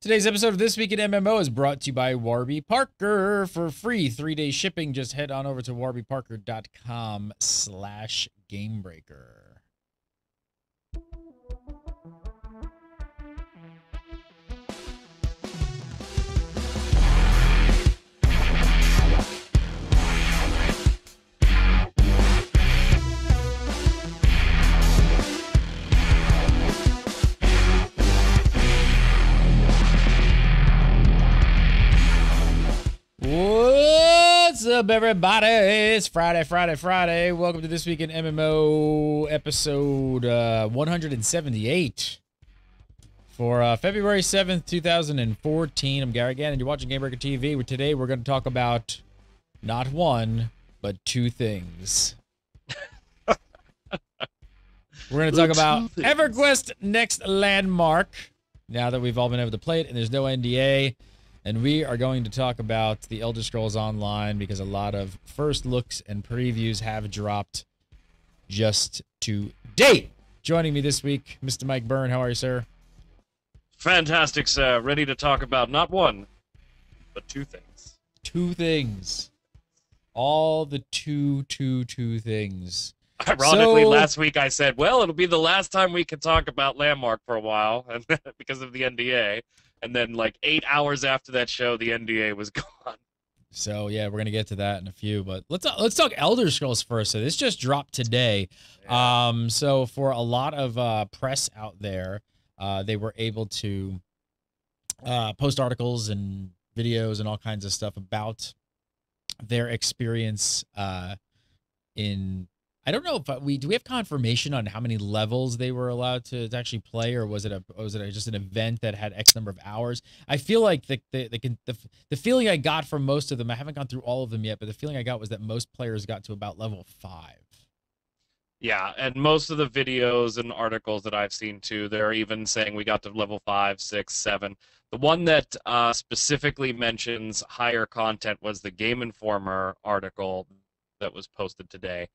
Today's episode of This Week in MMO is brought to you by Warby Parker. For free 3-day shipping, just head on over to warbyparker.com/gamebreaker. What's up, everybody? It's Friday. Welcome to This Week in MMO episode 178 for February 7th, 2014. I'm Gary Gann, and you're watching GameBreaker TV, where today we're going to talk about not one, but two things. We're going to talk about EverQuest Next Landmark, now that we've all been able to play it and there's no NDA. And we are going to talk about the Elder Scrolls Online because a lot of first looks and previews have dropped just to date. Joining me this week, Mr. Mike Byrne. How are you, sir? Fantastic, sir. Ready to talk about not one, but two things. Two things. All the two things. Ironically, last week I said, well, it'll be the last time we can talk about Landmark for a while and because of the NDA. And then, like, 8 hours after that show, the NDA was gone. So, yeah, we're going to get to that in a few. But let's talk Elder Scrolls first. So this just dropped today. Yeah. So for a lot of press out there, they were able to post articles and videos and all kinds of stuff about their experience in... I don't know if do we have confirmation on how many levels they were allowed to actually play, or was it just an event that had X number of hours? I feel like the feeling I got from most of them, I haven't gone through all of them yet, but the feeling I got was that most players got to about level 5. Yeah, and most of the videos and articles that I've seen too, they're even saying we got to level 5, 6, 7. The one that specifically mentions higher content was the Game Informer article that was posted today.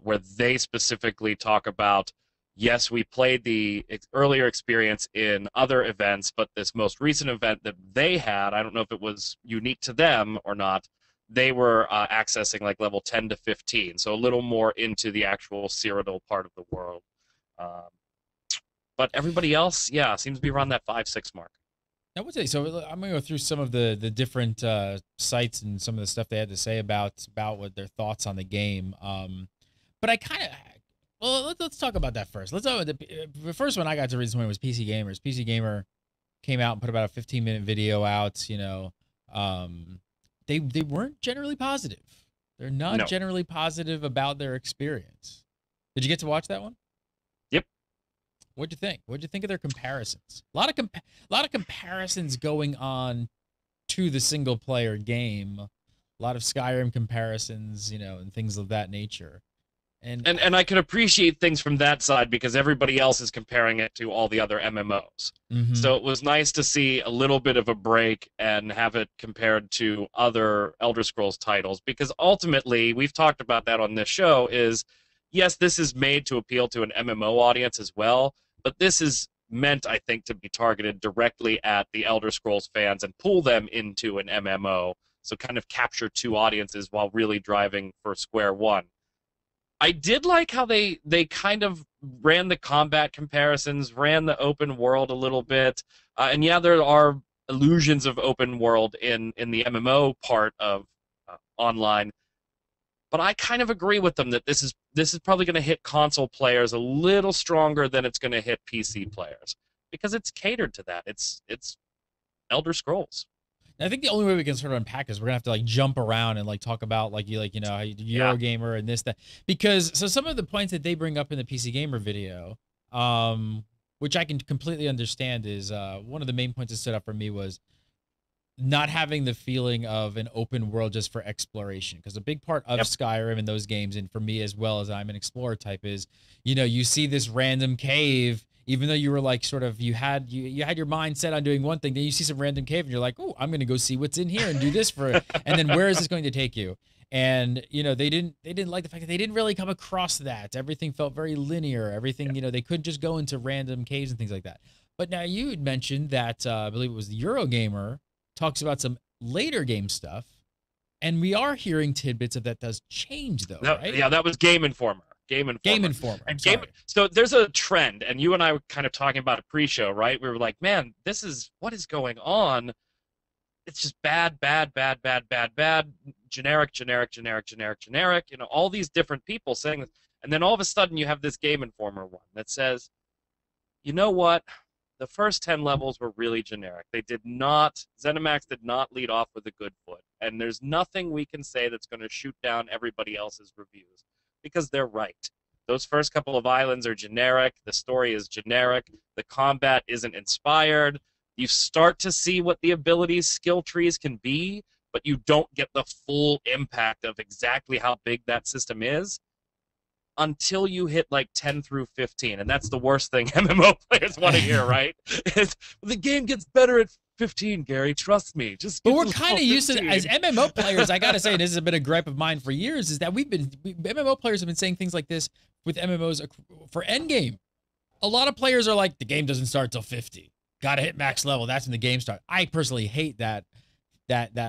Where they specifically talk about, yes, we played the earlier experience in other events, but this most recent event that they had, I don't know if it was unique to them or not, they were accessing like level 10 to 15, so a little more into the actual Cyrodiil part of the world. But everybody else, yeah, seems to be around that 5, 6 mark. I would say so. I'm going to go through some of the different sites and some of the stuff they had to say about what their thoughts on the game. But I kind of, well, let's talk about that first. Let's talk about the first one I got to read this morning was PC Gamers. PC Gamer came out and put about a 15-minute video out. You know, they weren't generally positive. They're not generally positive about their experience. Did you get to watch that one? Yep. What'd you think? What'd you think of their comparisons? A lot of comparisons going on to the single player game. A lot of Skyrim comparisons, you know, and things of that nature. And I can appreciate things from that side because everybody else is comparing it to all the other MMOs. Mm-hmm. So it was nice to see a little bit of a break and have it compared to other Elder Scrolls titles, because ultimately, we've talked about that on this show, is yes, this is made to appeal to an MMO audience as well, but this is meant, I think, to be targeted directly at the Elder Scrolls fans and pull them into an MMO, so kind of capture two audiences while really driving for square one. I did like how they kind of ran the combat comparisons, ran the open world a little bit, and yeah, there are illusions of open world in the MMO part of online, but I kind of agree with them that this is probably going to hit console players a little stronger than it's going to hit PC players, because it's catered to that. It's Elder Scrolls. I think the only way we can sort of unpack is we're gonna have to like jump around and like talk about Eurogamer and this, that, because so some of the points that they bring up in the PC Gamer video, which I can completely understand, is one of the main points that stood up for me was not having the feeling of an open world just for exploration, because a big part of Skyrim and those games, and for me as well, as I'm an explorer type, is, you know, you see this random cave. Even though you were like sort of, you had your mind set on doing one thing, then you see some random cave and you're like, oh, I'm going to go see what's in here and do this for, and then where is this going to take you? And, you know, they didn't like the fact that they didn't really come across that. Everything felt very linear. Everything, you know, they couldn't just go into random caves and things like that. But now you had mentioned that I believe it was the Eurogamer talks about some later game stuff, and we are hearing tidbits of that does change though, right? Yeah, that was Game Informer. Game Informer. And sorry. So there's a trend, and you and I were kind of talking about a pre-show, right? We were like, man, what is going on? It's just bad, bad, bad, bad, bad, bad, generic, generic, generic, generic, generic. You know, all these different people saying this. And then all of a sudden you have this Game Informer one that says, you know what? The first 10 levels were really generic. ZeniMax did not lead off with a good foot. And there's nothing we can say that's going to shoot down everybody else's reviews because they're right. Those first couple of islands are generic. The story is generic. The combat isn't inspired. You start to see what the abilities, skill trees can be, but you don't get the full impact of exactly how big that system is until you hit like 10 through 15. And that's the worst thing MMO players want to hear, right? The game gets better at 15, Gary. Trust me. But we're kind of used to, as MMO players, I got to say, this has been a gripe of mine for years, is that MMO players have been saying things like this with MMOs for endgame. A lot of players are like, the game doesn't start till 50. Got to hit max level. That's when the game starts. I personally hate that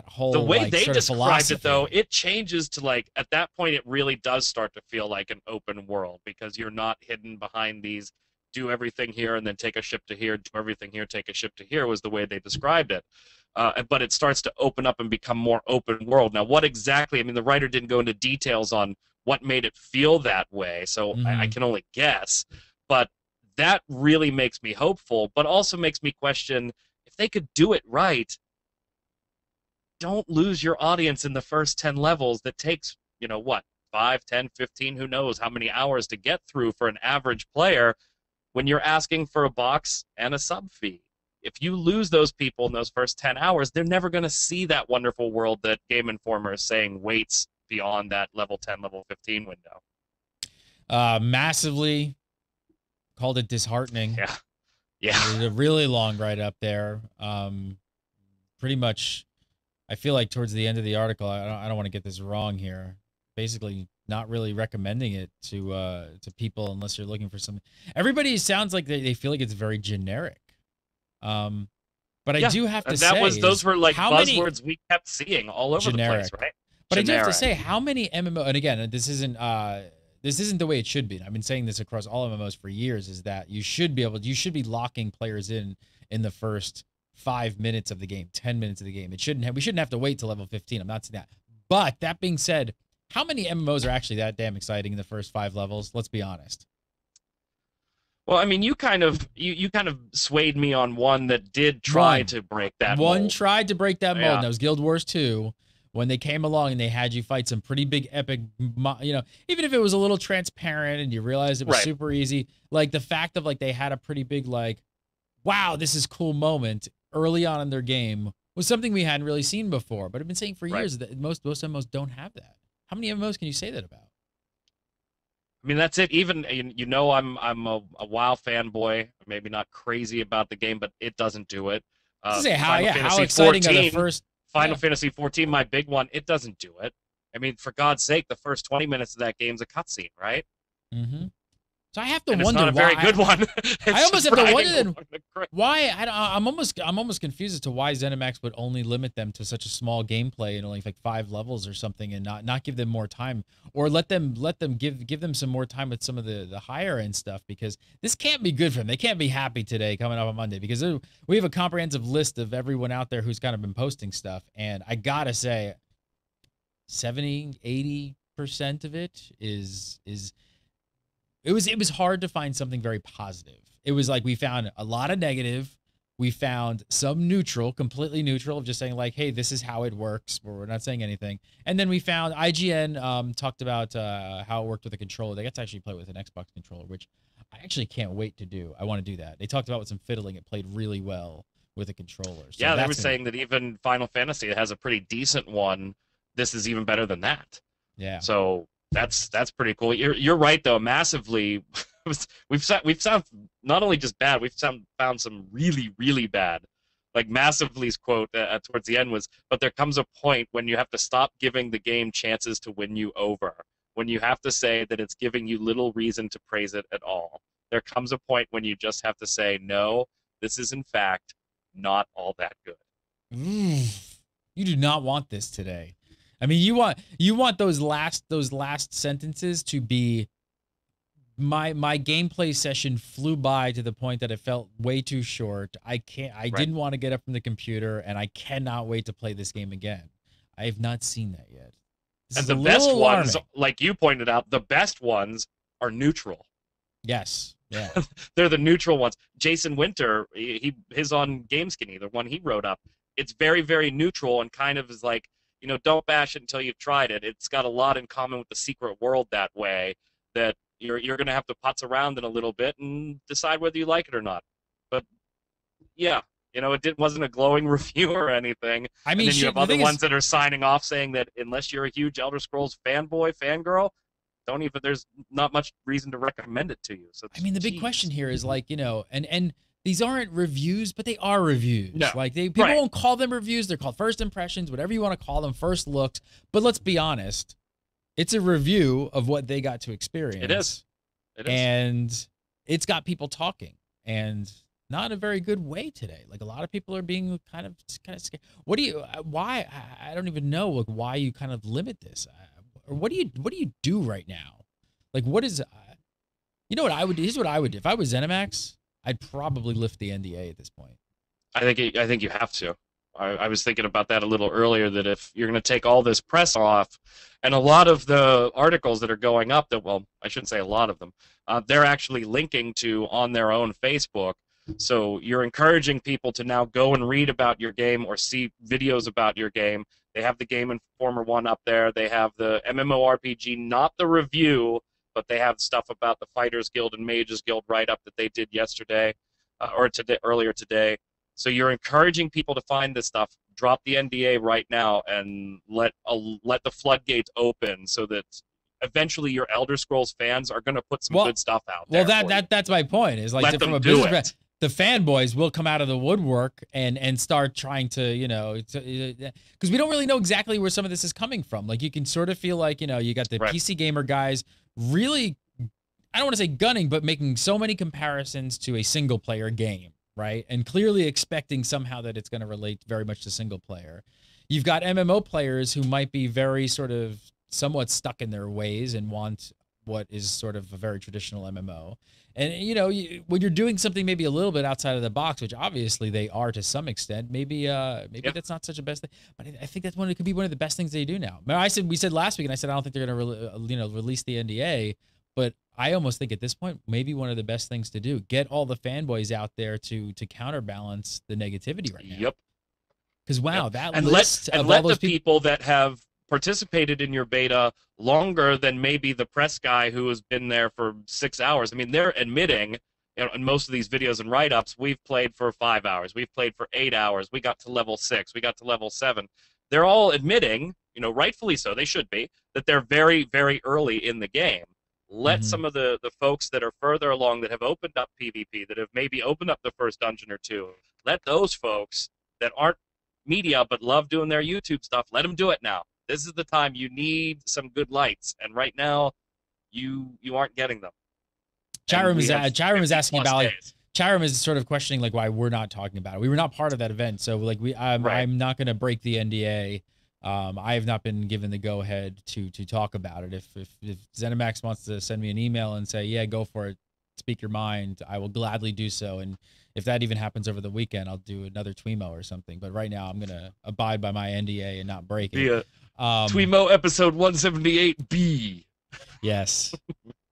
whole the way like, they sort of described philosophy. it though, it changes to like at that point it really does start to feel like an open world because you're not hidden behind these do everything here and then take a ship to here, do everything here, take a ship to here was the way they described it. But it starts to open up and become more open world. Now what exactly, I mean the writer didn't go into details on what made it feel that way, so I can only guess. But that really makes me hopeful, but also makes me question if they could do it right. Don't lose your audience in the first 10 levels that takes, 5, 10, 15, who knows how many hours to get through for an average player when you're asking for a box and a sub fee. If you lose those people in those first 10 hours, they're never going to see that wonderful world that Game Informer is saying waits beyond that level 10, level 15 window. Massively called it disheartening. Yeah. It was a really long write-up there. Pretty much, I feel like towards the end of the article, I don't want to get this wrong here. Basically, not really recommending it to people unless you're looking for something. Everybody sounds like they feel like it's very generic. But I do have to say, those were like buzzwords we kept seeing all over generic. the place, right? But generic. I do have to say, how many MMO? And again, this isn't the way it should be. I've been saying this across all MMOs for years. Is that you should be locking players in the first 5 minutes of the game, 10 minutes of the game. We shouldn't have to wait till level 15. I'm not saying that. But that being said, how many MMOs are actually that damn exciting in the first 5 levels? Let's be honest. Well, I mean, you kind of swayed me on one that did try to break that mold. One tried to break that mold, and that was Guild Wars 2. When they came along and they had you fight some pretty big epic, even if it was a little transparent and you realized it was super easy, like the fact of like they had a pretty big like, wow, this is cool moment early on in their game was something we hadn't really seen before. But I've been saying for years that most MMOs don't have that. How many MMOs can you say that about? I mean, that's it. Even I'm a WoW fanboy. Maybe not crazy about the game, but it doesn't do it. How exciting are the first? Final Fantasy XIV, my big one, it doesn't do it. I mean, for God's sake, the first 20 minutes of that game's a cutscene, right? Mm-hmm. So I have to wonder why. It's not a very good one. I almost have to wonder then why. I'm almost confused as to why ZeniMax would only limit them to such a small gameplay and only like 5 levels or something, and not give them more time, or let them give them some more time with some of the higher end stuff, because this can't be good for them. They can't be happy today coming up on Monday, because we have a comprehensive list of everyone out there who's kind of been posting stuff, and I gotta say, 70-80% of it is. It was hard to find something very positive. It was like we found a lot of negative. We found some neutral, completely neutral, of just saying like, hey, this is how it works, but we're not saying anything. And then we found IGN talked about how it worked with a controller. They got to actually play with an Xbox controller, which I actually can't wait to do. I want to do that. They talked about with some fiddling. It played really well with a controller. So yeah, they were saying that even Final Fantasy, it has a pretty decent one. This is even better than that. Yeah. So that's pretty cool. You're right though. Massively, we've found not only just bad, we've found some really really bad. Like Massively's quote towards the end was, "But there comes a point when you have to stop giving the game chances to win you over. When you have to say that it's giving you little reason to praise it at all. There comes a point when you just have to say no. this is in fact not all that good. You do not want this today. I mean, you want those last sentences to be my gameplay session flew by to the point that it felt way too short. I didn't want to get up from the computer, and I cannot wait to play this game again. I have not seen that yet. And the best ones, like you pointed out, the best ones are neutral. Yes. Yeah. They're the neutral ones. Jason Winter, his on GameSkinny, the one he wrote up, it's very, very neutral and kind of is like, don't bash it until you've tried it. It's got a lot in common with the Secret World that way, that you're going to have to putz around in a little bit and decide whether you like it or not. But yeah, it wasn't a glowing review or anything. I mean, and then you have other ones that are signing off saying that unless you're a huge Elder Scrolls fanboy, fangirl, there's not much reason to recommend it to you. So I mean, the big question here is like, and these aren't reviews, but they are reviews. No. Like people won't call them reviews. They're called first impressions, whatever you want to call them, first looks. But let's be honest. It's a review of what they got to experience. It is. And it's got people talking, and not in a very good way today. Like a lot of people are being kind of scared. Why? I don't even know like why you kind of limit this. Or what do you do right now? Like what is, what I would do? Here's what I would do. If I was ZeniMax, I'd probably lift the NDA at this point. I think you have to. I was thinking about that a little earlier, that if you're going to take all this press off, and a lot of the articles that are going up, I shouldn't say a lot of them, they're actually linking to on their own Facebook. So you're encouraging people to now go and read about your game or see videos about your game. They have the Game Informer one up there. They have the MMORPG, not the review, but they have stuff about the Fighters Guild and Mages Guild write-up that they did yesterday, earlier today. So you're encouraging people to find this stuff. Drop the NDA right now and let the floodgates open, so that eventually your Elder Scrolls fans are going to put some good stuff out there. Well, that's my point. Is like let them from a do business, it. The fanboys will come out of the woodwork and start trying to, because we don't really know exactly where some of this is coming from. Like you can sort of feel like, you got the PC gamer guys really, I don't want to say gunning, but making so many comparisons to a single player game. Right, and clearly expecting somehow that it's going to relate very much to single player. You've got MMO players who might be very sort of somewhat stuck in their ways and want what is sort of a very traditional MMO. And when you're doing something maybe a little bit outside of the box, which obviously they are to some extent, maybe that's not such a best thing. But I think it could be one of the best things they do now. Remember, we said last week, and I said I don't think they're going to release the NDA. But I almost think at this point, maybe one of the best things to do, get all the fanboys out there to counterbalance the negativity right now. Yep. Because that and list let, of let all those the people that have participated in your beta longer than maybe the press guy who has been there for 6 hours. I mean, they're admitting, in most of these videos and write-ups, we've played for 5 hours, we've played for 8 hours, we got to level 6, we got to level 7. They're all admitting, rightfully so, they should be, that they're very, very early in the game. Let some of the folks that are further along, that have opened up PvP, that have maybe opened up the first dungeon or two, let those folks that aren't media but love doing their YouTube stuff, let them do it now. This is the time. You need some good lights, and right now, you aren't getting them. Chiram is asking about Chiram is sort of questioning like why we're not talking about it. We were not part of that event, so like I'm not going to break the NDA. I have not been given the go-ahead to talk about it. If ZeniMax wants to send me an email and say, yeah, go for it, speak your mind, I will gladly do so. And if that even happens over the weekend, I'll do another TWIMMO or something. But right now, I'm going to abide by my NDA and not break it. TWIMMO episode 178B. Yes.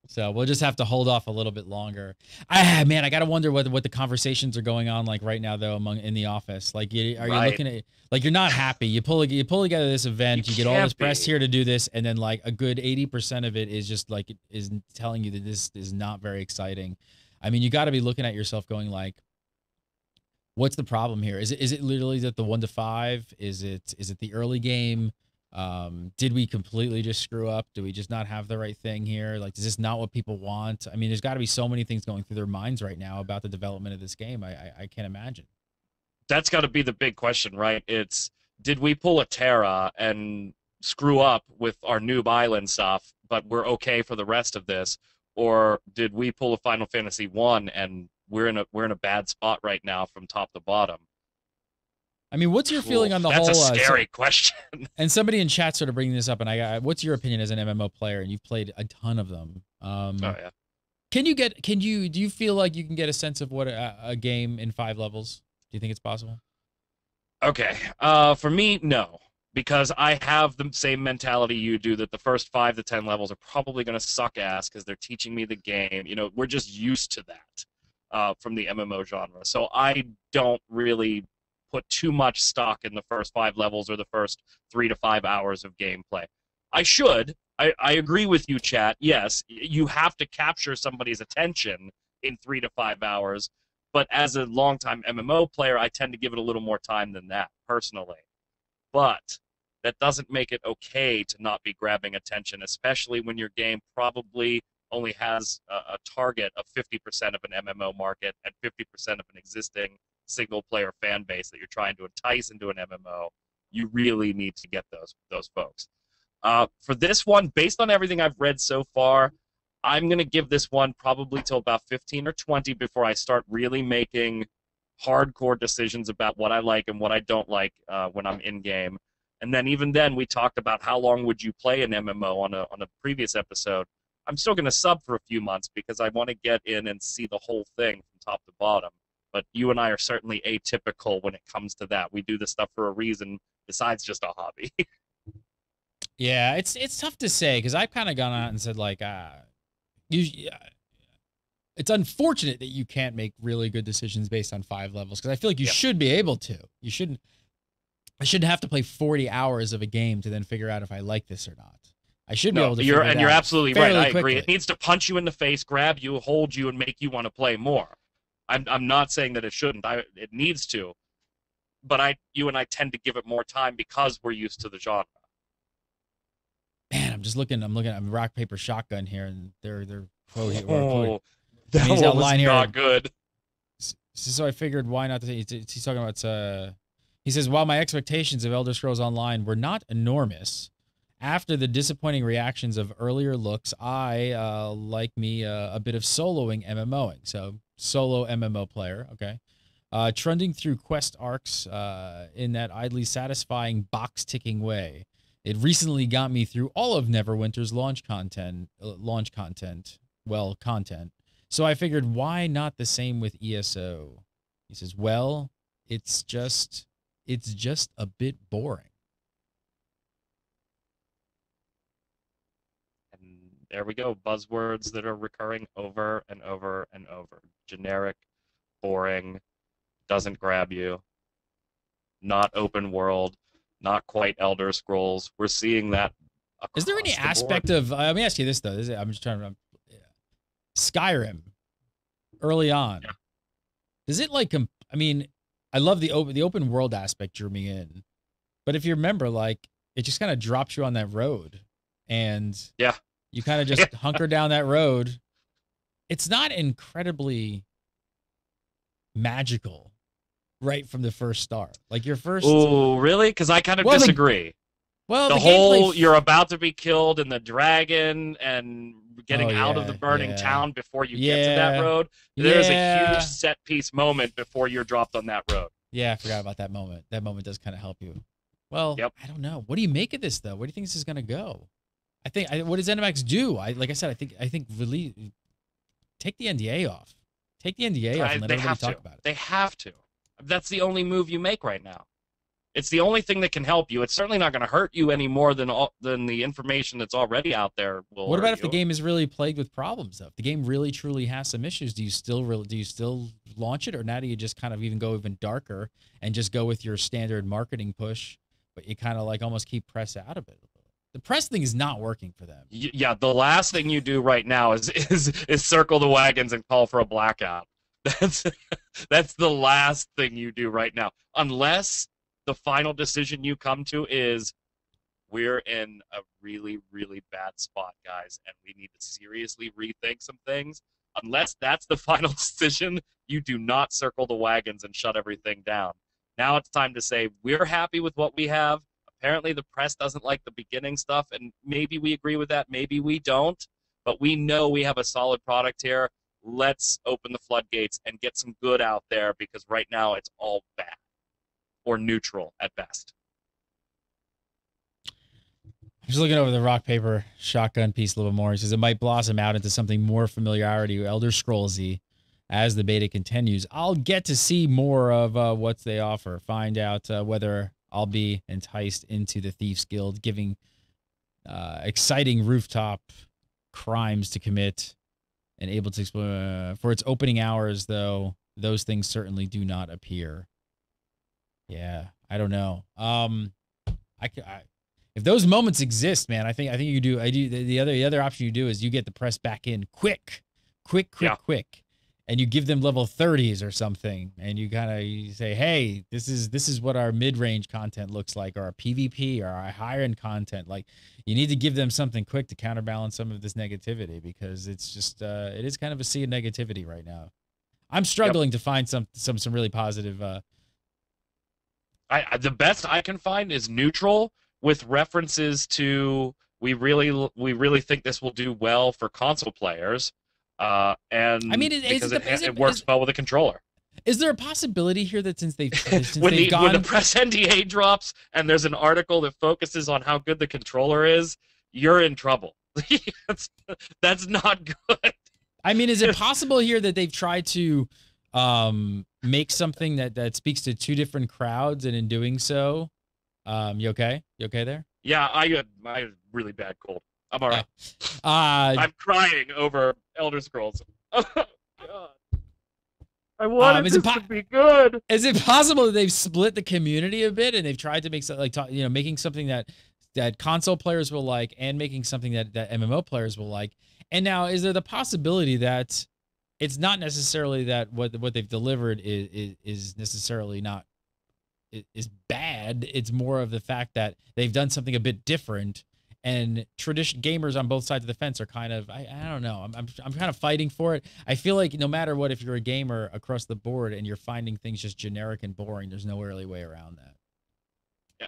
So we'll just have to hold off a little bit longer. I gotta wonder what the conversations are going on like right now though in the office. Like, are you looking at like you're not happy? You pull together this event, you get all this press here to do this, and then like a good 80% of it is just like is telling you that this is not very exciting. I mean, you got to be looking at yourself going like, what's the problem here? Is it literally that the 1 to 5? Is it the early game? Did we completely just screw up? Do we just not have the right thing here? Like, is this not what people want? I mean, there's got to be so many things going through their minds right now about the development of this game. I can't imagine. That's got to be the big question, right? It's, did we pull a Terra and screw up with our Noob Island stuff, but we're okay for the rest of this? Or did we pull a Final Fantasy 1 and we're in a bad spot right now from top to bottom. I mean, what's your feeling on the that's whole? That's a scary question. And somebody in chat sort of bringing this up, and what's your opinion as an MMO player? And you've played a ton of them. Oh yeah. Do you feel like you can get a sense of what a game in 5 levels? Do you think it's possible? Okay. For me, no. Because I have the same mentality you do, that the first 5 to 10 levels are probably going to suck ass because they're teaching me the game. You know, we're just used to that from the MMO genre. So I don't really put too much stock in the first 5 levels or the first 3 to 5 hours of gameplay. I should. I agree with you, chat. Yes, you have to capture somebody's attention in 3 to 5 hours. But as a longtime MMO player, I tend to give it a little more time than that, personally. But that doesn't make it okay to not be grabbing attention, especially when your game probably only has a target of 50% of an MMO market and 50% of an existing single-player fan base that you're trying to entice into an MMO. You really need to get those folks. For this one, based on everything I've read so far, I'm going to give this one probably till about 15 or 20 before I start really making hardcore decisions about what I like and what I don't like when I'm in-game. And then even then, we talked about how long would you play an MMO on a previous episode. I'm still going to sub for a few months because I want to get in and see the whole thing from top to bottom. But you and I are certainly atypical when it comes to that. We do this stuff for a reason besides just a hobby. Yeah, it's tough to say because I've kind of gone out and said, like, it's unfortunate that you can't make really good decisions based on 5 levels because I feel like you should be able to. I shouldn't have to play 40 hours of a game to then figure out if I like this or not. I should be able to figure it out. You're absolutely right. I agree. Quickly. It needs to punch you in the face, grab you, hold you, and make you want to play more. I'm not saying that it shouldn't. It needs to. But you and I tend to give it more time because we're used to the genre. Man, I'm looking at rock paper shotgun here, and they're quoting. That one was not good. So I figured, why not? He's talking about. He says, while my expectations of Elder Scrolls Online were not enormous, after the disappointing reactions of earlier looks, I like me a bit of soloing MMOing. So solo MMO player, okay. Trunding through quest arcs in that idly satisfying box-ticking way. It recently got me through all of Neverwinter's content. So I figured, why not the same with ESO? He says, well, it's just a bit boring. And there we go. Buzzwords that are recurring over and over and over. Generic, boring, doesn't grab you, not open world, not quite Elder Scrolls. We're seeing that. Is there any aspect of? Let me ask you this though. I'm just trying to. Skyrim, early on, does it like? I mean, I love the open world aspect drew me in, but if you remember, like it just kind of drops you on that road, and you kind of just hunker down that road. It's not incredibly magical. Right from the first start, like your first. Oh, really? Because I kind of disagree. The whole you're about to be killed in the dragon and getting out of the burning town before you get to that road. There's a huge set piece moment before you're dropped on that road. Yeah, I forgot about that moment. That moment does kind of help you. Well, I don't know. What do you make of this though? Where do you think this is gonna go? What does ZeniMax do? Like I said, I think really take the NDA off. Take the NDA off and let everybody talk about it. They have to. That's the only move you make right now. It's the only thing that can help you. It's certainly not going to hurt you any more than the information that's already out there will. What about if the game is really plagued with problems, though? If the game really truly has some issues, do you still launch it, or now do you just kind of go even darker and just go with your standard marketing push, but you kind of like almost keep press out of it? The press thing is not working for them. Yeah, the last thing you do right now is circle the wagons and call for a blackout. That's the last thing you do right now, unless the final decision you come to is we're in a really, really bad spot, guys, and we need to seriously rethink some things. Unless that's the final decision, you do not circle the wagons and shut everything down. Now it's time to say we're happy with what we have. Apparently the press doesn't like the beginning stuff, and maybe we agree with that, maybe we don't, but we know we have a solid product here. let's open the floodgates and get some good out there, because right now it's all bad or neutral at best. I'm just looking over the rock, paper, shotgun piece a little more. He says it might blossom out into something more familiarity with Elder Scrollsy as the beta continues. I'll get to see more of what they offer, find out whether I'll be enticed into the Thieves Guild, giving exciting rooftop crimes to commit and able to explore. For its opening hours, though, those things certainly do not appear. Yeah, I don't know. If those moments exist, man, I think you do. The other option you do is you get the press back in quick, and you give them level 30s or something, and you say, hey, this is what our mid-range content looks like, or our PvP, or our higher-end content. Like, you need to give them something quick to counterbalance some of this negativity, because it's just it is kind of a sea of negativity right now. I'm struggling to find some really positive. The best I can find is neutral, with references to we really think this will do well for console players, and I mean, it works well with a controller. Is there a possibility here that since they've when the press NDA drops and there's an article that focuses on how good the controller is, you're in trouble. That's not good. I mean, is it possible here that they've tried to make something that speaks to two different crowds, and in doing so, you okay? You okay there? Yeah, I had a really bad cold. I'm all right. I'm crying over Elder Scrolls. Oh, God. I wanted this to be good. Is it possible that they've split the community a bit and they've tried to make something making something that console players will like, and making something that MMO players will like? And now, is there the possibility that it's not necessarily that what they've delivered is necessarily not is bad? It's more of the fact that they've done something a bit different, and traditional gamers on both sides of the fence are kind of, I don't know, I'm kind of fighting for it. I feel like no matter what, if you're a gamer across the board and you're finding things just generic and boring, there's no early way around that.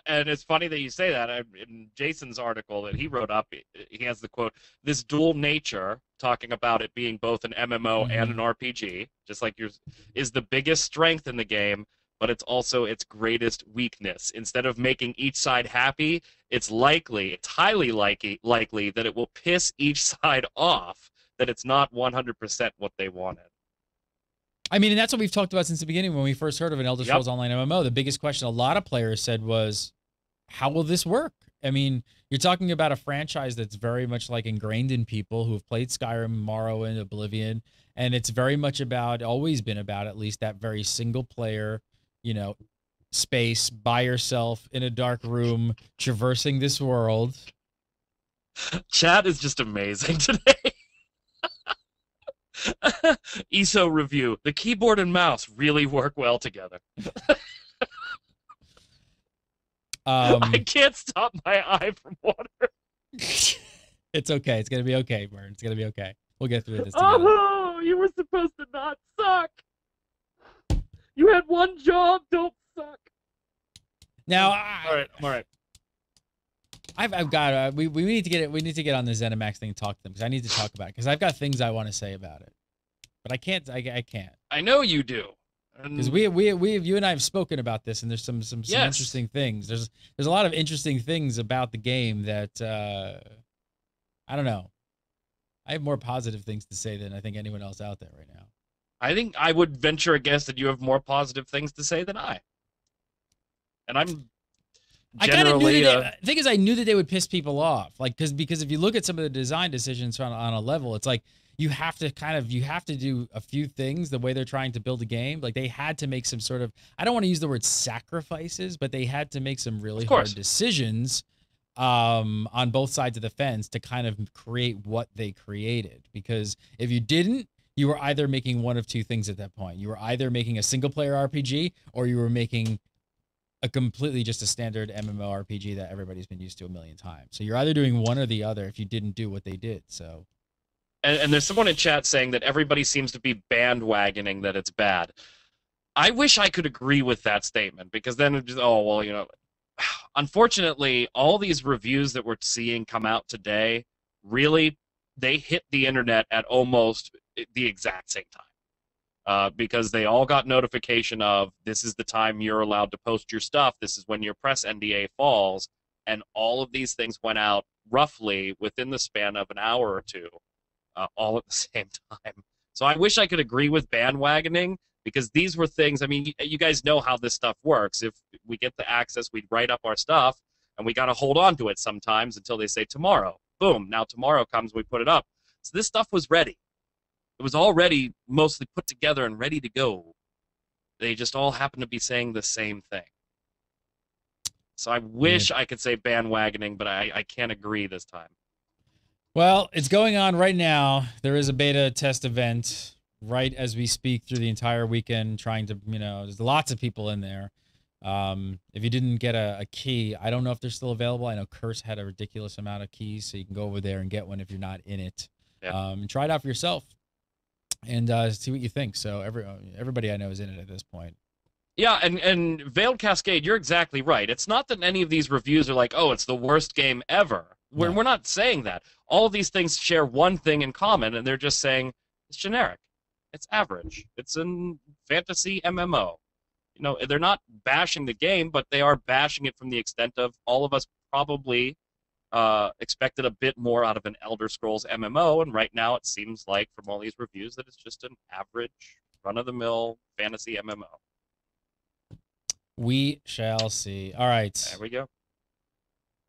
And it's funny that you say that. In Jason's article that he wrote up, he has the quote, "This dual nature," talking about it being both an MMO and an RPG, just like yours, is the biggest strength in the game, but it's also its greatest weakness. Instead of making each side happy, it's highly likely that it will piss each side off, that it's not 100% what they wanted. I mean, and that's what we've talked about since the beginning when we first heard of an Elder Scrolls Online MMO. The biggest question a lot of players said was, how will this work? I mean, you're talking about a franchise that's very much like ingrained in people who have played Skyrim, Morrowind, Oblivion, and it's very much about, always been about, at least that very single player, space by yourself in a dark room, traversing this world. Chat is just amazing today. ESO review. The keyboard and mouse really work well together. I can't stop my eye from water. It's okay. It's going to be okay, Vern. It's going to be okay. We'll get through this together. Oh, you were supposed to not suck. You had one job. Don't suck. Now, all right. I'm all right. I've got we need to get it. We need to get on the ZeniMax thing and talk to them, because I need to talk about it, because I've got things I want to say about it, but I can't. I can't. I know you do. Because you and I have spoken about this, and there's some interesting things. There's a lot of interesting things about the game that I don't know. I have more positive things to say than I think anyone else out there right now. I think I would venture a guess that you have more positive things to say than I. And I'm generally... The thing is, I knew that they would piss people off. Like, because if you look at some of the design decisions on a level, it's like you have to do a few things the way they're trying to build a game. Like, they had to make some sort of, I don't want to use the word sacrifices, but they had to make some really hard decisions on both sides of the fence to kind of create what they created. Because if you didn't, you were either making one of two things at that point. You were either making a single-player RPG, or you were making a completely just a standard MMORPG that everybody's been used to a million times. So you're either doing one or the other if you didn't do what they did. So, and there's someone in chat saying that everybody seems to be bandwagoning that it's bad. I wish I could agree with that statement, because then it just, oh, well, unfortunately, all these reviews that we're seeing come out today, really, they hit the internet at almost the exact same time. Because they all got notification of this is the time you're allowed to post your stuff. This is when your press NDA falls. And all of these things went out roughly within the span of an hour or two, all at the same time. So I wish I could agree with bandwagoning, because these were things, I mean, you guys know how this stuff works. If we get the access, we write up our stuff, and we got to hold on to it sometimes until they say tomorrow. Boom, now tomorrow comes, we put it up. So this stuff was ready. It was already mostly put together and ready to go. They just all happen to be saying the same thing. So I wish I could say bandwagoning, but I can't agree this time. Well, it's going on right now. There is a beta test event right as we speak through the entire weekend, trying to, there's lots of people in there. If you didn't get a key, I don't know if they're still available. I know Curse had a ridiculous amount of keys, so you can go over there and get one if you're not in it. Yeah. And try it out for yourself and see what you think. So everybody I know is in it at this point. Yeah, and Veiled Cascade, you're exactly right. It's not that any of these reviews are like, oh, it's the worst game ever. We're not saying that. All of these things share one thing in common, and they're just saying it's generic. It's average. It's a fantasy MMO. They're not bashing the game, but they are bashing it from the extent of all of us probably expected a bit more out of an Elder Scrolls MMO, and right now it seems like from all these reviews that it's just an average, run-of-the-mill fantasy MMO. We shall see. All right. There we go.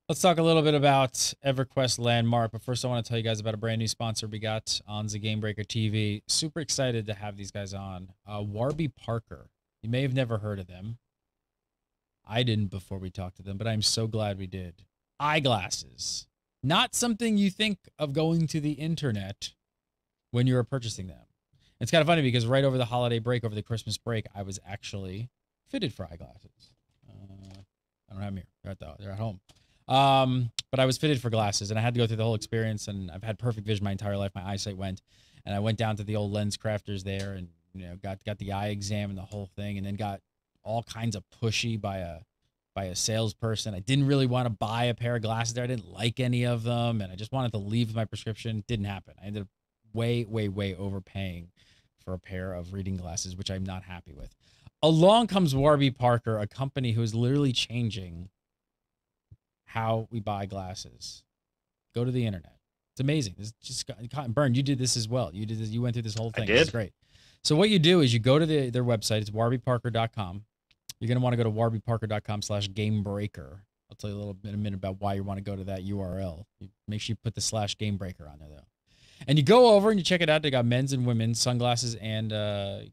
Let's talk a little bit about EverQuest Landmark, but first I want to tell you guys about a brand new sponsor we got on the Game Breaker TV. Super excited to have these guys on. Warby Parker. You may have never heard of them. I didn't before we talked to them, but I'm so glad we did. Eyeglasses. Not something you think of going to the internet when you're purchasing them. It's kind of funny because right over the holiday break, over the Christmas break, I was actually fitted for eyeglasses. I don't have them here. They're at home. But I was fitted for glasses, and I had to go through the whole experience, and I've had perfect vision my entire life. My eyesight went, and I went down to the old lens crafters there and, got the eye exam and the whole thing, and then got all kinds of pushy by a salesperson. I didn't really want to buy a pair of glasses there. I didn't like any of them, and I just wanted to leave with my prescription. It didn't happen. I ended up way, way, way overpaying for a pair of reading glasses, which I'm not happy with. Along comes Warby Parker, a company who is literally changing how we buy glasses. Go to the internet. It's amazing. It's just Burn. You did this as well. You did this. You went through this whole thing. I did. It's great. So what you do is you go to their website. It's warbyparker.com. You're going to want to go to warbyparker.com/gamebreaker. I'll tell you a little bit in a minute about why you want to go to that URL. Make sure you put the /gamebreaker on there, though. And you go over and you check it out. They got men's and women's sunglasses and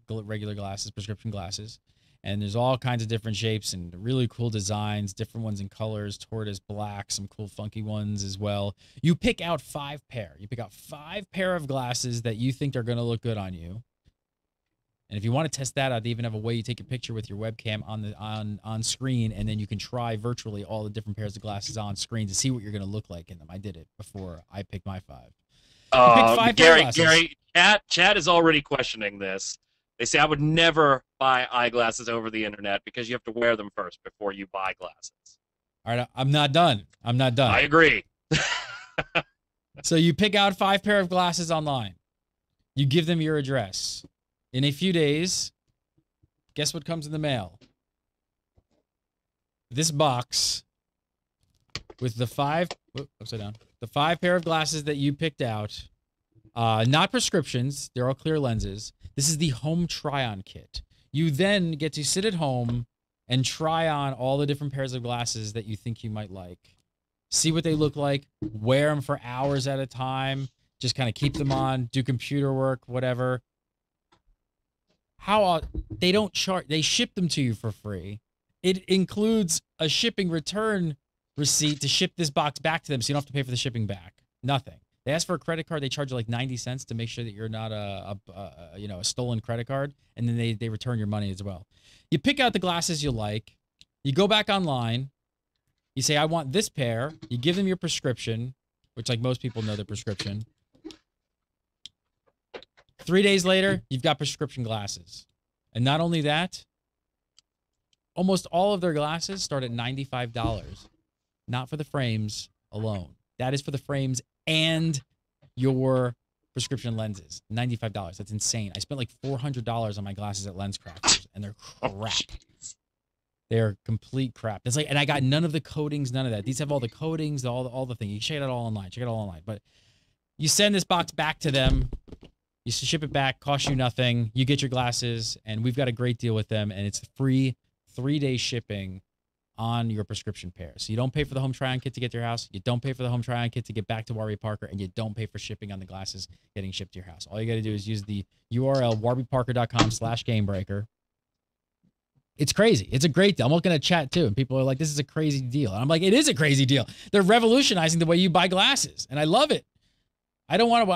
regular glasses, prescription glasses. And there's all kinds of different shapes and really cool designs, different ones in colors, tortoise, black, some cool funky ones as well. You pick out 5 pair. You pick out 5 pair of glasses that you think are going to look good on you. And if you want to test that out, they even have a way you take a picture with your webcam on screen, and then you can try virtually all the different pairs of glasses on screen to see what you're going to look like in them. I did it before I picked my 5. Gary, Chad is already questioning this. They say I would never buy eyeglasses over the internet because you have to wear them first before you buy glasses. All right, I'm not done. I agree. So you pick out 5 pair of glasses online. You give them your address. In a few days, guess what comes in the mail? This box with the 5 pair of glasses that you picked out. Not prescriptions. They're all clear lenses. This is the home try-on kit. You then get to sit at home and try on all the different pairs of glasses that you think you might like. See what they look like. Wear them for hours at a time. Just kind of keep them on. Do computer work, whatever. They don't charge. They ship them to you for free. It includes a shipping return receipt to ship this box back to them, so you don't have to pay for the shipping back. Nothing. They ask for a credit card. They charge you like 90 cents to make sure that you're not a stolen credit card, and then they return your money as well. You pick out the glasses you like. You go back online. You say, I want this pair. You give them your prescription, which like most people know their prescription. 3 days later, you've got prescription glasses. And not only that, almost all of their glasses start at $95. Not for the frames alone. That is for the frames and your prescription lenses. $95. That's insane. I spent like $400 on my glasses at Lens Crafters, and they're crap. They're complete crap. It's like, and I got none of the coatings, none of that. These have all the coatings, all the things. You can check it out all online. Check it all online. But you send this box back to them. You ship it back, costs you nothing. You get your glasses, and we've got a great deal with them, and it's free 3-day shipping on your prescription pair. So you don't pay for the home try-on kit to get to your house. You don't pay for the home try-on kit to get back to Warby Parker, and you don't pay for shipping on the glasses getting shipped to your house. All you got to do is use the URL warbyparker.com/gamebreaker. It's crazy. It's a great deal. I'm looking at chat too, and people are like, this is a crazy deal. And I'm like, it is a crazy deal. They're revolutionizing the way you buy glasses, and I love it. I don't want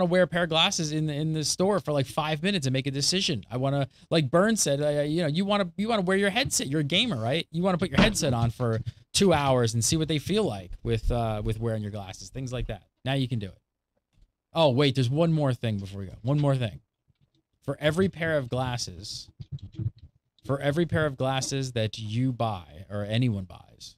to wear a pair of glasses in the store for like 5 minutes and make a decision. I want to, like Burn said, you want to wear your headset. You're a gamer, right? You want to put your headset on for 2 hours and see what they feel like with wearing your glasses, things like that. Now you can do it. Oh, wait, there's one more thing before we go. One more thing. For every pair of glasses that you buy or anyone buys,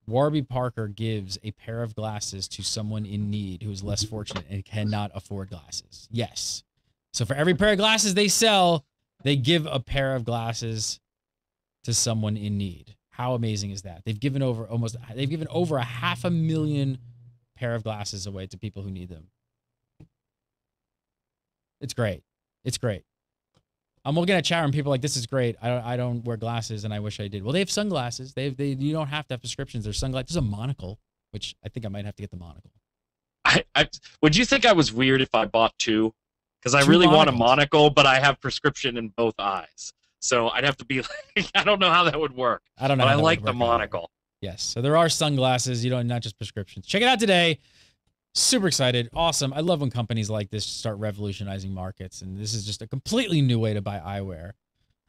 Warby Parker gives a pair of glasses to someone in need who is less fortunate and cannot afford glasses. Yes. So for every pair of glasses they sell, they give a pair of glasses to someone in need. How amazing is that? They've given over 500,000 pair of glasses away to people who need them. It's great. It's great. I'm looking at chat room. People are like, this is great. I don't wear glasses, and I wish I did. Well, they have sunglasses. You don't have to have prescriptions. There's sunglasses. There's a monocle, which I think I might have to get the monocle. Would you think I was weird if I bought two? Because I really want a monocle, but I have prescription in both eyes. So I'd have to be like, I don't know how that would work. I don't know. But I like the monocle. Yes. So there are sunglasses. Not just prescriptions. Check it out today. Super excited. Awesome. I love when companies like this start revolutionizing markets, and this is just a completely new way to buy eyewear.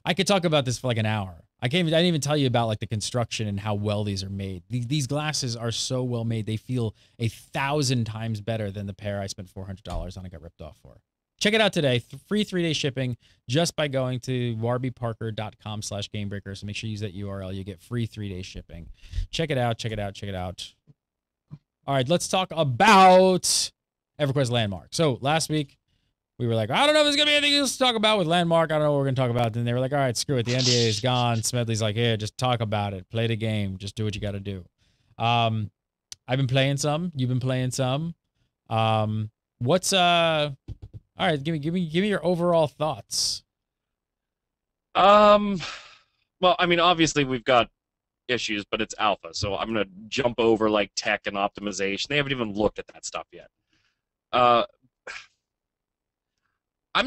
I could talk about this for like an hour. I didn't even tell you about like the construction and how well these are made. These glasses are so well made. They feel 1,000 times better than the pair I spent $400 on and got ripped off for. Check it out today. Free 3-day shipping just by going to warbyparker.com/gamebreaker. So make sure you use that URL. You get free 3-day shipping. Check it out. Check it out. Check it out. All right, let's talk about EverQuest Landmark. So last week, we were like, I don't know if there's going to be anything else to talk about with Landmark. I don't know what we're going to talk about. Then they were like, all right, screw it. The NDA is gone. Smedley's like, yeah, just talk about it. Play the game. Just do what you got to do. I've been playing some. You've been playing some. All right, give me your overall thoughts. Well, I mean, obviously we've got issues, but it's alpha, so I'm gonna jump over like tech and optimization. They haven't even looked at that stuff yet. I'm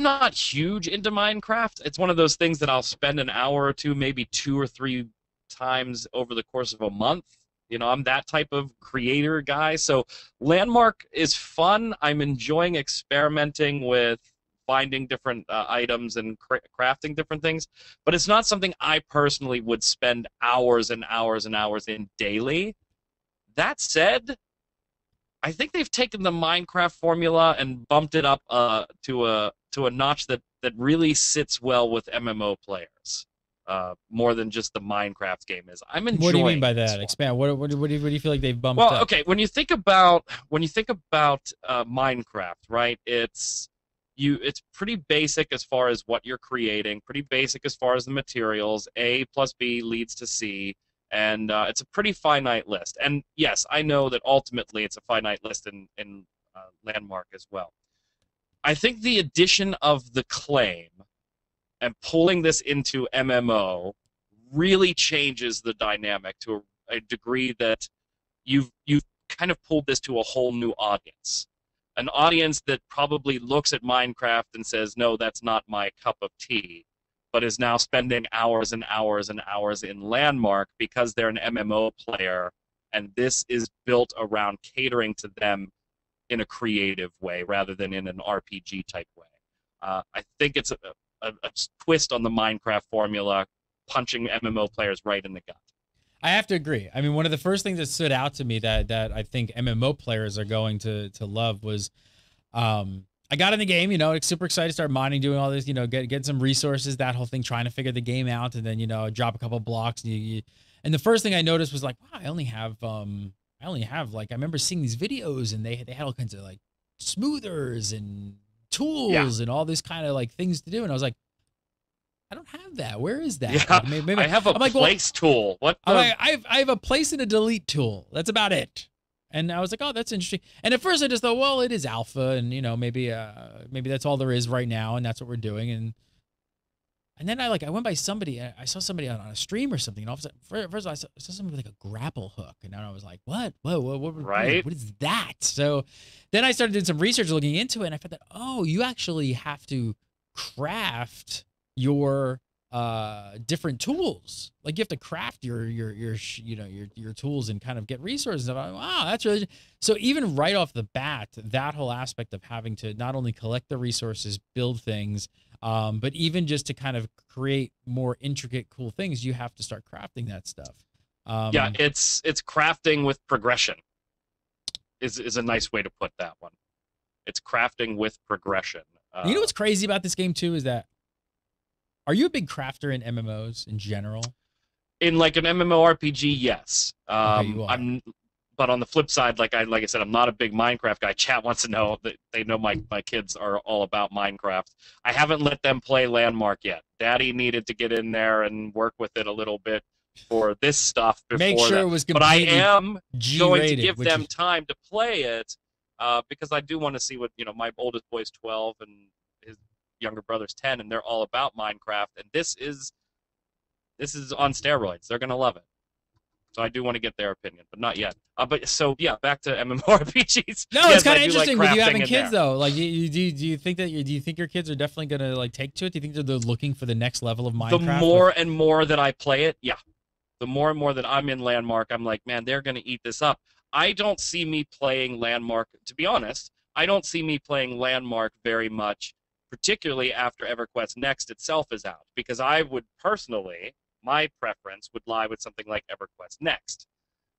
not huge into Minecraft. It's one of those things that I'll spend an hour or two, maybe 2 or 3 times over the course of a month. I'm that type of creator guy. So Landmark is fun. I'm enjoying experimenting with finding different items and crafting different things, but it's not something I personally would spend hours and hours and hours in daily. That said, I think they've taken the Minecraft formula and bumped it up to a notch that really sits well with MMO players. More than just the Minecraft game is. I'm enjoying. What do you mean by that? Expand. What do you feel like they've bumped up? Well, okay. When you think about Minecraft, right? It's pretty basic as far as what you're creating. Pretty basic as far as the materials. A plus B leads to C, and it's a pretty finite list. And yes, I know that ultimately it's a finite list in Landmark as well. I think the addition of the claim and pulling this into MMO really changes the dynamic to a degree that you've kind of pulled this to a whole new audience. An audience that probably looks at Minecraft and says, no, that's not my cup of tea, but is now spending hours and hours and hours in Landmark because they're an MMO player, and this is built around catering to them in a creative way rather than in an RPG type way. I think it's a twist on the Minecraft formula, punching MMO players right in the gut. I have to agree. I mean, one of the first things that stood out to me that I think MMO players are going to love was, I got in the game, super excited to start mining, doing all this, get some resources, that whole thing, trying to figure the game out, and then drop a couple blocks, and the first thing I noticed was like, wow, I only have like, I remember seeing these videos, and they had all kinds of like smoothers and tools and all this kind of like things to do. And I was like, I don't have that. Where is that? Yeah, Like, maybe, I have a place tool. What? I have a place and a delete tool. That's about it. And I was like, oh, that's interesting. And at first I just thought, well, it is alpha, and maybe that's all there is right now, and that's what we're doing. And then I went by somebody. I saw somebody on a stream or something, and all of a sudden, first I saw somebody with like a grapple hook, and then I was like, what? Whoa, right? What is that? So then I started doing some research, looking into it, and I found that you actually have to craft your different tools. Like you have to craft your tools and kind of get resources. I'm like, wow, that's really so. Even right off the bat, that whole aspect of having to not only collect the resources, build things, but even just to kind of create more intricate, cool things, you have to start crafting that stuff. Yeah, it's crafting with progression. Is a nice way to put that one. It's crafting with progression. You know what's crazy about this game too is that. Are you a big crafter in MMOs in general? In like an MMORPG, yes. Okay, you are. But on the flip side, like I said, I'm not a big Minecraft guy. Chat wants to know that they know my kids are all about Minecraft. I haven't let them play Landmark yet. Daddy needed to get in there and work with it a little bit for this stuff before Make sure that. It was but I am going to give them them time to play it because I do want to see what my oldest boy's 12 and his younger brother's 10, and they're all about Minecraft, and this is on steroids. They're gonna love it. So I do want to get their opinion, but not yet. But so yeah, back to MMORPGs. No, yes, it's kind of interesting with you having there. kids though. Like, do you think your kids are definitely gonna like take to it? Do you think they're looking for the next level of Minecraft? The more and more that I play it, yeah. The more and more that I'm in Landmark, I'm like, man, they're gonna eat this up. I don't see me playing Landmark. To be honest, I don't see me playing Landmark very much, particularly after EverQuest Next itself is out, because I would personally, my preference would lie with something like EverQuest Next.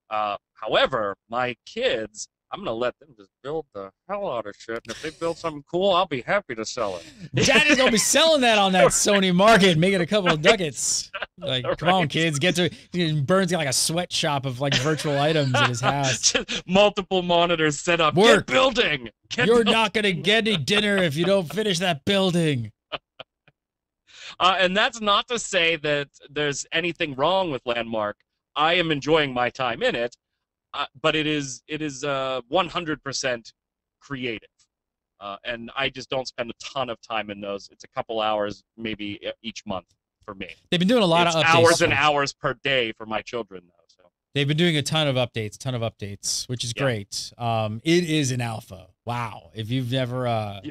However, my kids, I'm going to let them just build the hell out of shit, and if they build something cool, I'll be happy to sell it. Daddy's going to be selling that on that Sony market, making a couple of ducats. Like, come on, kids, get to it. Burns got like a sweatshop of like virtual items in his house. Just multiple monitors set up. Work. Get building. You're not going to get any dinner if you don't finish that building. And that's not to say that there's anything wrong with Landmark. I am enjoying my time in it, but it is 100% creative. And I just don't spend a ton of time in those. It's a couple hours maybe each month for me. They've been doing a lot of updates. Hours and hours per day for my children, though. So they've been doing a ton of updates, which is great. It is an alpha. Wow. If you've never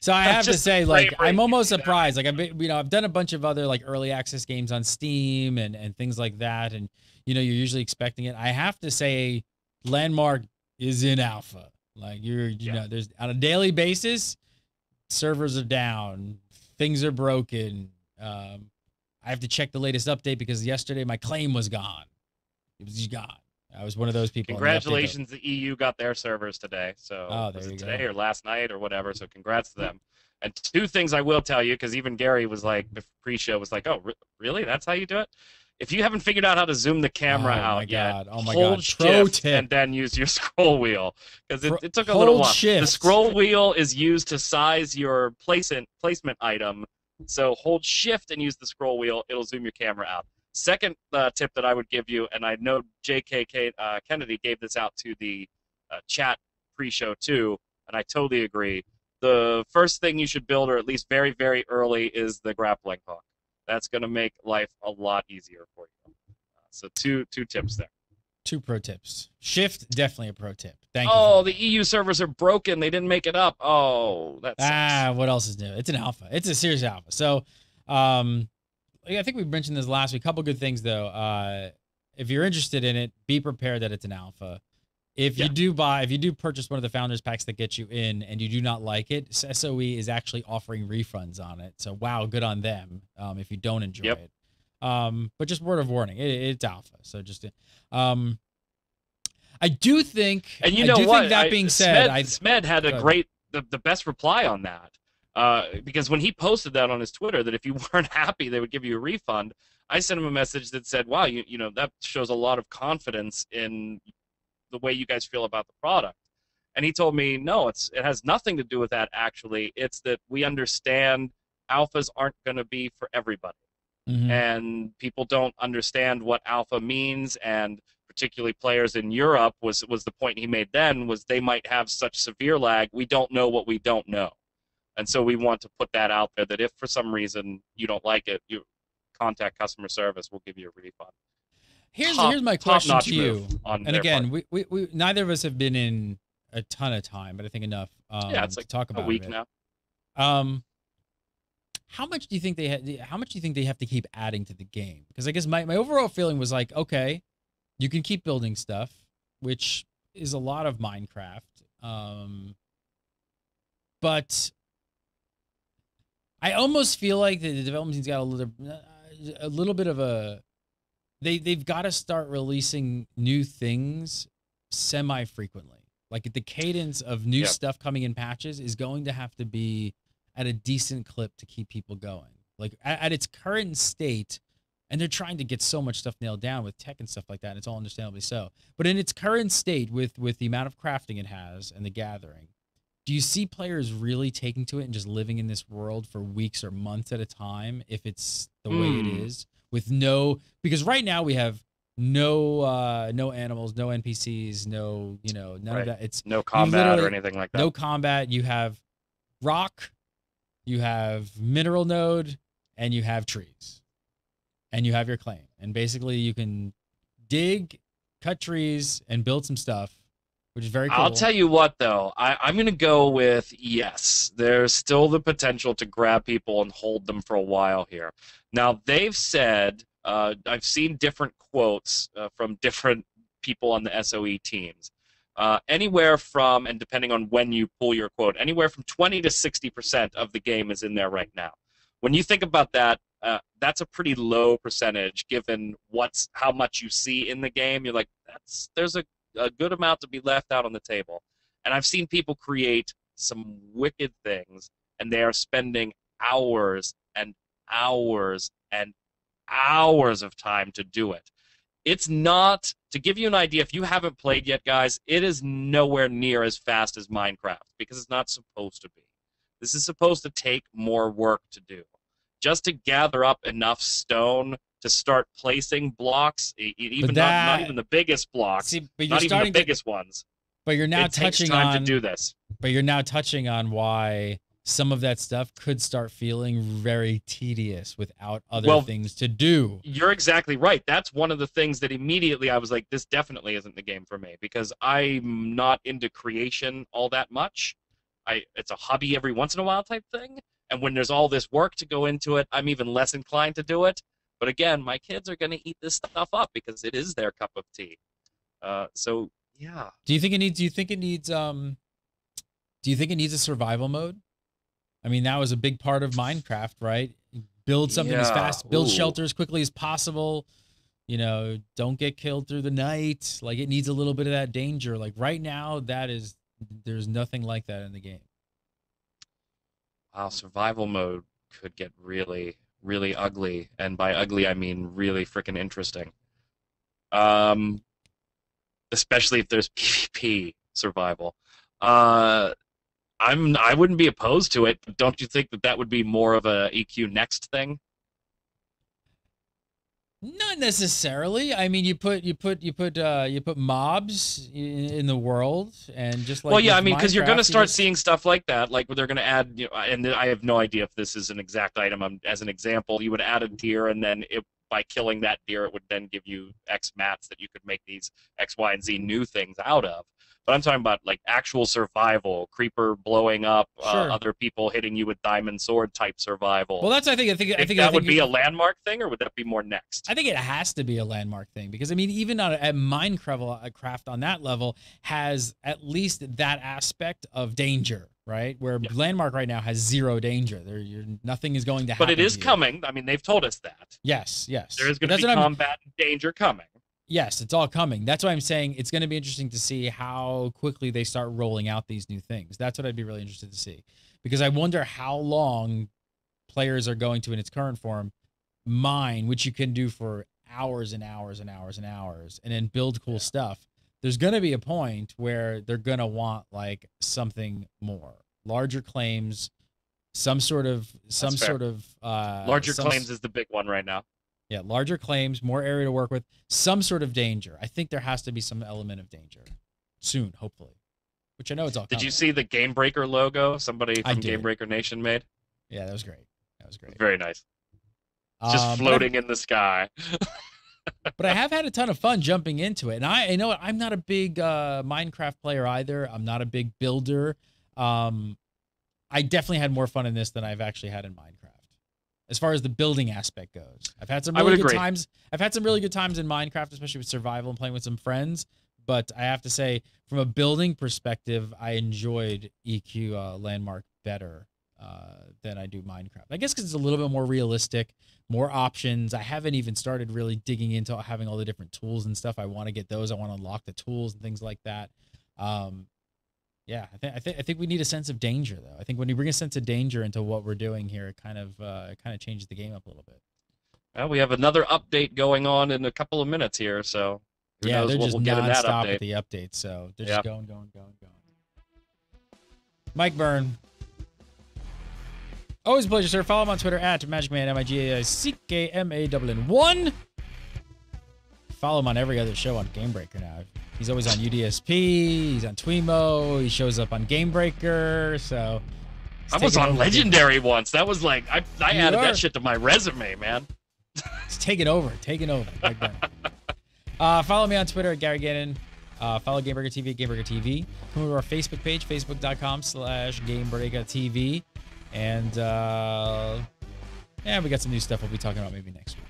So I have to say, like, I'm almost surprised. Like, I've done a bunch of other like early access games on Steam and things like that, and you're usually expecting it. I have to say, Landmark is in alpha. Like, there's on a daily basis, servers are down, things are broken. I have to check the latest update because yesterday my claim was gone. It was just gone. I was one of those people. Congratulations, the EU got their servers today. So was it today or last night or whatever. So congrats to them. And two things I will tell you, because even Gary was like, pre-show was like, oh, really? That's how you do it? If you haven't figured out how to zoom the camera out yet, hold shift and then use your scroll wheel, because it took a little while. Shift. The scroll wheel is used to size your placement item. So hold shift and use the scroll wheel. It'll zoom your camera out. Second tip that I would give you, and I know J.K. Kennedy gave this out to the chat pre-show too, and I totally agree. The first thing you should build, or at least very, very early, is the grappling hook. That's going to make life a lot easier for you. So two tips there. 2 pro tips. Shift, definitely a pro tip. Thank you. Oh, the EU servers are broken. They didn't make it up. Oh, that's what else is new? It's an alpha. It's a serious alpha. So, I think we mentioned this last week. A couple good things though. If you're interested in it, be prepared that it's an alpha. If you do purchase one of the founders packs that gets you in, and you do not like it, SOE is actually offering refunds on it. So wow, good on them. If you don't enjoy it, but just word of warning, it's alpha. So just, I do think, and you know what? That being said, Smed had a great, the best reply on that. Because when he posted that on his Twitter, that if you weren't happy, they would give you a refund. I sent him a message that said, wow, that shows a lot of confidence in the way you guys feel about the product. And he told me, no, it has nothing to do with that, actually. It's that we understand alphas aren't going to be for everybody. And people don't understand what alpha means, and particularly players in Europe was the point he made then, was they might have such severe lag, we don't know what we don't know. And so we want to put that out there, that if for some reason you don't like it, you contact customer service, we'll give you a refund. Here's my question to you. And again, we neither of us have been in a ton of time, but I think enough it's like to talk about a week it. now. How much do you think how much do you think they have to keep adding to the game? Because I guess my overall feeling was like, okay, you can keep building stuff, which is a lot of Minecraft. But I almost feel like the development team's got a little bit of a they've got to start releasing new things semi-frequently. Like the cadence of new stuff coming in patches is going to have to be at a decent clip to keep people going. Like at its current state, and they're trying to get so much stuff nailed down with tech and stuff like that, and it's all understandably so. But in its current state, with the amount of crafting it has and the gathering, do you see players really taking to it and just living in this world for weeks or months at a time if it's the way it is? With because right now we have no animals, no NPCs, none of that. It's no combat or anything like that. No combat. You have rock, you have mineral node, and you have trees, and you have your claim. And basically you can dig, cut trees, and build some stuff, which is very cool. I'll tell you what, though. I'm going to go with yes. There's still the potential to grab people and hold them for a while here. Now, they've said, I've seen different quotes from different people on the SOE teams. Anywhere from, and depending on when you pull your quote, anywhere from 20 to 60% of the game is in there right now. When you think about that, that's a pretty low percentage given how much you see in the game. You're like, there's a good amount to be left out on the table. And I've seen people create some wicked things, and they are spending hours and hours and hours of time to do it. It's not, to give you an idea, if you haven't played yet, guys, it is nowhere near as fast as Minecraft because it's not supposed to be. This is supposed to take more work to do. Just to gather up enough stone to start placing blocks, not even the biggest blocks, not even the biggest ones. But you're now touching on to do this. But you're now touching on why some of that stuff could start feeling very tedious without other things to do. You're exactly right. That's one of the things that immediately I was like, this definitely isn't the game for me, because I'm not into creation all that much. It's a hobby every once in a while type thing. And when there's all this work to go into it, I'm even less inclined to do it. But again, my kids are going to eat this stuff up because it is their cup of tea. So yeah. Do you think it needs a survival mode? I mean, that was a big part of Minecraft, right? Build something as fast, build shelter as quickly as possible. Don't get killed through the night. Like, it needs a little bit of that danger. Like right now, there's nothing like that in the game. Wow, survival mode could get really, really ugly, and by ugly I mean really freaking interesting. Especially if there's PvP survival. I wouldn't be opposed to it, but don't you think that would be more of a EQ next thing? Not necessarily. I mean, you put mobs in the world, and just like, well, yeah, I mean, because you're going to start seeing stuff like that, like where they're going to add, and I have no idea if this is an exact item. As an example, you would add a deer, and then by killing that deer, it would then give you X mats that you could make these X, Y, and Z new things out of. But I'm talking about like actual survival, creeper blowing up, other people hitting you with diamond sword type survival. Well, I think that would be a landmark thing, or would that be more next? I think it has to be a landmark thing, because I mean, even at Minecraft on that level has at least that aspect of danger, right? Where landmark right now has zero danger. Nothing is going to happen. But it is coming. I mean, they've told us that. Yes. There is going to be combat and danger coming. Yes, it's all coming. That's why I'm saying it's going to be interesting to see how quickly they start rolling out these new things. That's what I'd be really interested to see, because I wonder how long players are going to, in its current form, mine, which you can do for hours and hours and hours and hours, and then build cool stuff. there's going to be a point where they're going to want like something more, larger claims, some sort of larger claims is the big one right now. Yeah, larger claims, more area to work with, some sort of danger. I think there has to be some element of danger soon, hopefully. Which I know it's all coming. Did you see the Game Breaker logo somebody from Game Breaker Nation made? Yeah, that was great. That was great. Very nice. Just floating in the sky. But I have had a ton of fun jumping into it. And I know I'm not a big Minecraft player either. I'm not a big builder. I definitely had more fun in this than I've actually had in Minecraft. As far as the building aspect goes, I've had some really good times. I've had some really good times in Minecraft, especially with survival and playing with some friends. But I have to say, from a building perspective, I enjoyed EQ Landmark better than I do Minecraft. I guess because it's a little bit more realistic, more options. I haven't even started really digging into having all the different tools and stuff. I want to get those. I want to unlock the tools and things like that. Yeah, I think we need a sense of danger, though. I think when you bring a sense of danger into what we're doing here, it kind of changes the game up a little bit. Well, we have another update going on in a couple of minutes here, so who knows they're what just we'll get in that nonstop update. with the updates, so they're just going. Mike Byrne. Always a pleasure, sir. Follow him on Twitter at MagicMan, MIGACKMAN1. Follow him on every other show on Gamebreaker now. He's always on UDSP. He's on TWIMMO. He shows up on Gamebreaker. So I was on Legendary once. That was like I added that shit to my resume, man. It's taking over. Follow me on Twitter at Gary Gannon. Follow Gamebreaker TV at Gamebreaker TV. Come over to our Facebook page, facebook.com/GamebreakerTV. And we got some new stuff we'll be talking about maybe next week.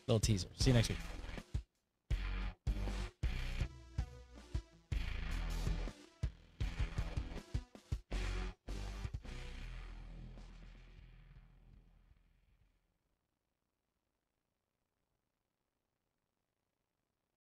Little teaser. See you next week.